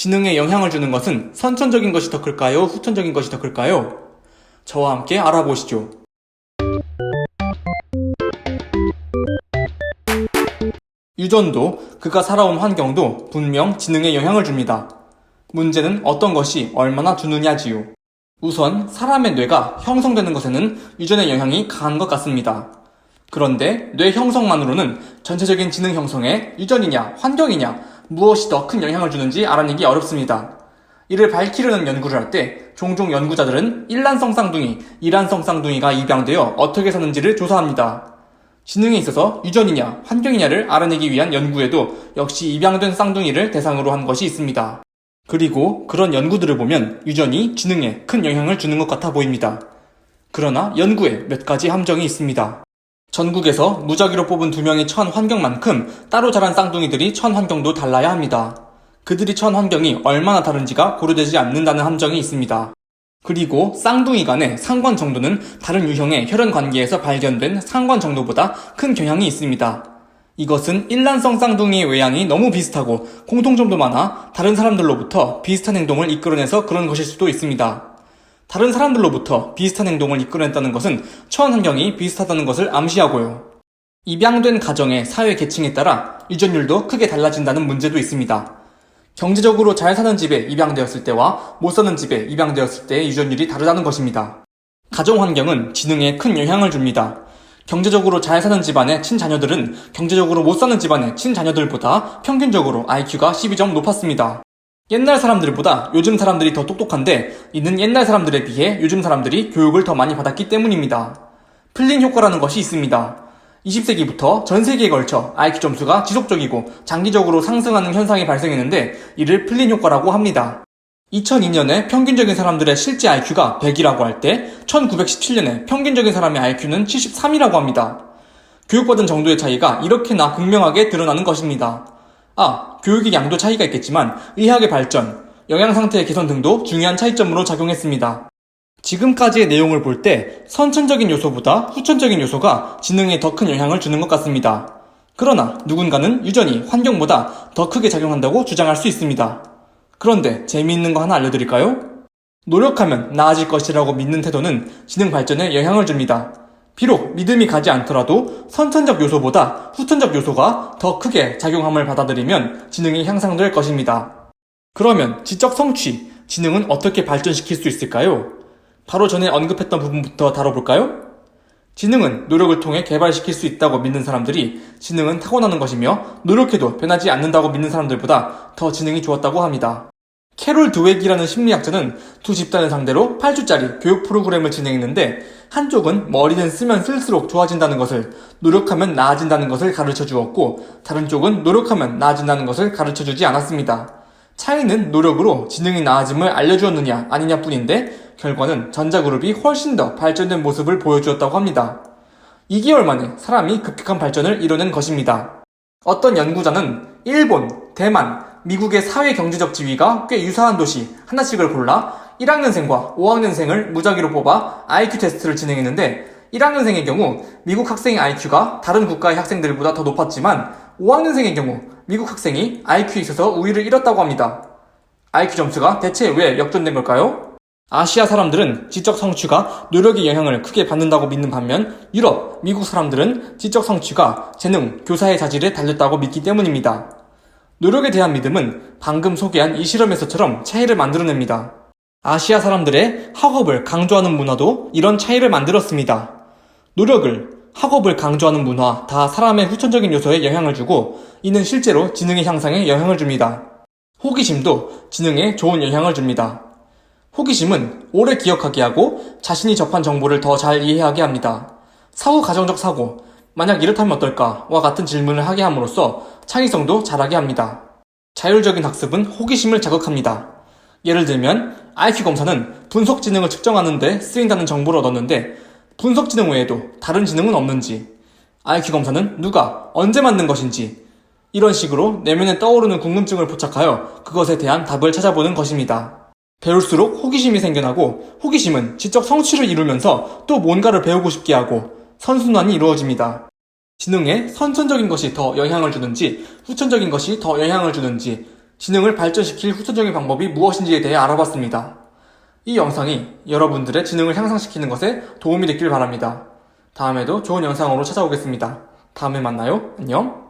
지능에 영향을 주는 것은 선천적인 것이 더 클까요? 후천적인 것이 더 클까요? 저와 함께 알아보시죠. 유전도, 그가 살아온 환경도 분명 지능에 영향을 줍니다. 문제는 어떤 것이 얼마나 주느냐지요. 우선 사람의 뇌가 형성되는 것에는 유전의 영향이 강한 것 같습니다. 그런데 뇌 형성만으로는 전체적인 지능 형성에 유전이냐 환경이냐 무엇이 더 큰 영향을 주는지 알아내기 어렵습니다. 이를 밝히려는 연구를 할 때 종종 연구자들은 일란성 쌍둥이, 이란성 쌍둥이가 입양되어 어떻게 사는지를 조사합니다. 지능에 있어서 유전이냐 환경이냐를 알아내기 위한 연구에도 역시 입양된 쌍둥이를 대상으로 한 것이 있습니다. 그리고 그런 연구들을 보면 유전이 지능에 큰 영향을 주는 것 같아 보입니다. 그러나 연구에 몇 가지 함정이 있습니다. 전국에서 무작위로 뽑은 2명의 처한 환경만큼 따로 자란 쌍둥이들이 처한 환경도 달라야 합니다. 그들이 처한 환경이 얼마나 다른지가 고려되지 않는다는 함정이 있습니다. 그리고 쌍둥이 간의 상관 정도는 다른 유형의 혈연 관계에서 발견된 상관 정도보다 큰 경향이 있습니다. 이것은 일란성 쌍둥이의 외양이 너무 비슷하고 공통점도 많아 다른 사람들로부터 비슷한 행동을 이끌어내서 그런 것일 수도 있습니다. 다른 사람들로부터 비슷한 행동을 이끌어냈다는 것은 처한 환경이 비슷하다는 것을 암시하고요. 입양된 가정의 사회 계층에 따라 유전율도 크게 달라진다는 문제도 있습니다. 경제적으로 잘 사는 집에 입양되었을 때와 못 사는 집에 입양되었을 때의 유전율이 다르다는 것입니다. 가정 환경은 지능에 큰 영향을 줍니다. 경제적으로 잘 사는 집안의 친자녀들은 경제적으로 못 사는 집안의 친자녀들보다 평균적으로 IQ가 12점 높았습니다. 옛날 사람들보다 요즘 사람들이 더 똑똑한데 이는 옛날 사람들에 비해 요즘 사람들이 교육을 더 많이 받았기 때문입니다. 플린 효과라는 것이 있습니다. 20세기부터 전 세계에 걸쳐 IQ 점수가 지속적이고 장기적으로 상승하는 현상이 발생했는데 이를 플린 효과라고 합니다. 2002년에 평균적인 사람들의 실제 IQ가 100이라고 할 때 1917년에 평균적인 사람의 IQ는 73이라고 합니다. 교육받은 정도의 차이가 이렇게나 극명하게 드러나는 것입니다. 교육의 양도 차이가 있겠지만 의학의 발전, 영양 상태의 개선 등도 중요한 차이점으로 작용했습니다. 지금까지의 내용을 볼 때 선천적인 요소보다 후천적인 요소가 지능에 더 큰 영향을 주는 것 같습니다. 그러나 누군가는 유전이 환경보다 더 크게 작용한다고 주장할 수 있습니다. 그런데 재미있는 거 하나 알려드릴까요? 노력하면 나아질 것이라고 믿는 태도는 지능 발전에 영향을 줍니다. 비록 믿음이 가지 않더라도 선천적 요소보다 후천적 요소가 더 크게 작용함을 받아들이면 지능이 향상될 것입니다. 그러면 지적 성취, 지능은 어떻게 발전시킬 수 있을까요? 바로 전에 언급했던 부분부터 다뤄볼까요? 지능은 노력을 통해 개발시킬 수 있다고 믿는 사람들이 지능은 타고나는 것이며 노력해도 변하지 않는다고 믿는 사람들보다 더 지능이 좋았다고 합니다. 캐롤 드웨기라는 심리학자는 두 집단을 상대로 8주짜리 교육 프로그램을 진행했는데 한쪽은 머리는 쓰면 쓸수록 좋아진다는 것을, 노력하면 나아진다는 것을 가르쳐 주었고 다른 쪽은 노력하면 나아진다는 것을 가르쳐 주지 않았습니다. 차이는 노력으로 지능이 나아짐을 알려주었느냐 아니냐 뿐인데 결과는 전자그룹이 훨씬 더 발전된 모습을 보여주었다고 합니다. 2개월 만에 사람이 급격한 발전을 이뤄낸 것입니다. 어떤 연구자는 일본, 대만, 미국의 사회 경제적 지위가 꽤 유사한 도시 하나씩을 골라 1학년생과 5학년생을 무작위로 뽑아 IQ 테스트를 진행했는데 1학년생의 경우 미국 학생의 IQ가 다른 국가의 학생들보다 더 높았지만 5학년생의 경우 미국 학생이 IQ에 있어서 우위를 잃었다고 합니다. IQ 점수가 대체 왜 역전된 걸까요? 아시아 사람들은 지적 성취가 노력의 영향을 크게 받는다고 믿는 반면 유럽, 미국 사람들은 지적 성취가 재능, 교사의 자질에 달렸다고 믿기 때문입니다. 노력에 대한 믿음은 방금 소개한 이 실험에서처럼 차이를 만들어냅니다. 아시아 사람들의 학업을 강조하는 문화도 이런 차이를 만들었습니다. 노력을, 학업을 강조하는 문화 다 사람의 후천적인 요소에 영향을 주고 이는 실제로 지능의 향상에 영향을 줍니다. 호기심도 지능에 좋은 영향을 줍니다. 호기심은 오래 기억하게 하고 자신이 접한 정보를 더 잘 이해하게 합니다. 사후 가정적 사고, 만약 이렇다면 어떨까? 와 같은 질문을 하게 함으로써 창의성도 자라게 합니다. 자율적인 학습은 호기심을 자극합니다. 예를 들면 IQ 검사는 분석 지능을 측정하는 데 쓰인다는 정보를 얻었는데 분석 지능 외에도 다른 지능은 없는지, IQ 검사는 누가 언제 만든 것인지 이런 식으로 내면에 떠오르는 궁금증을 포착하여 그것에 대한 답을 찾아보는 것입니다. 배울수록 호기심이 생겨나고 호기심은 지적 성취를 이루면서 또 뭔가를 배우고 싶게 하고 선순환이 이루어집니다. 지능에 선천적인 것이 더 영향을 주는지 후천적인 것이 더 영향을 주는지 지능을 발전시킬 후천적인 방법이 무엇인지에 대해 알아봤습니다. 이 영상이 여러분들의 지능을 향상시키는 것에 도움이 됐길 바랍니다. 다음에도 좋은 영상으로 찾아오겠습니다. 다음에 만나요. 안녕.